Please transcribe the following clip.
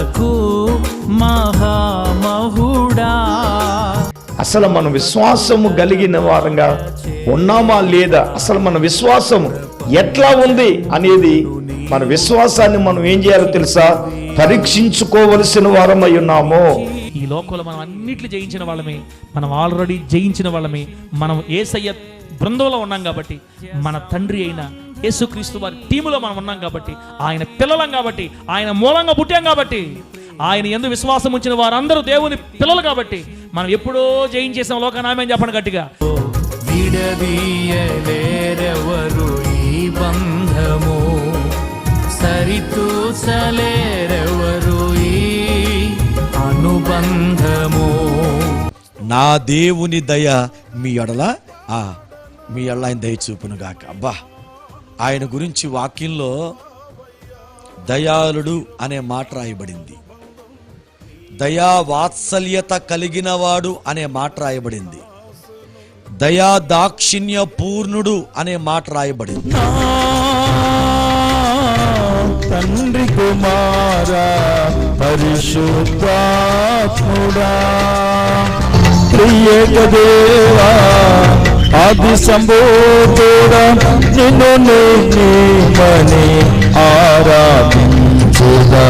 రక్షకులకు మహామహుడా. అసలు మన విశ్వాసము కలిగిన వారంగా ఉన్నామా లేదా, అసలు మన విశ్వాసం ఎట్లా ఉంది అనేది, మన విశ్వాసాన్ని మనం ఏం చేయాలో తెలుసా, పరీక్షించుకోవలసిన వారమై ఉన్నాము. ఈ లోకంలో మనం అన్నిట్లు జయించిన వాళ్ళమే, మనం ఆల్రెడీ జయించిన వాళ్ళమే. మనం యేసయ్య బృందంలో ఉన్నాం కాబట్టి, మన తండ్రి అయిన యేసుక్రీస్తు వారి టీములో మనం ఉన్నాం కాబట్టి, ఆయన పిల్లలం కాబట్టి, ఆయన మూలంగా పుట్టాం కాబట్టి, ఆయన యందు విశ్వాసం ఉంచిన వారందరూ దేవుని పిల్లలు కాబట్టి మనం ఎప్పుడో జయించేసాం లోకాన్ని. ఆమేన్ చెప్పండి గట్టిగా. విడదీయలేరెవరు ఈ బంధము, సరితూచలేరెవరు ఈ అనుబంధము. నా దేవుని దయ మీ ఎడల ఆయన దయ చూపును గాక. అబ్బా, ఆయన గురించి వాక్యంలో దయాళుడు అనే మాట రాయబడింది, దయా వాత్సల్యత కలిగినవాడు అనే మాట రాయబడింది, దయా దాక్షిణ్య పూర్ణుడు అనే మాట రాయబడింది. తండ్రి కుమారా పరిశుద్ధాత్ముడా ప్రియక దేవా ఆది సంబోధుడా నిన్ను నేమని ఆరాధించుదా.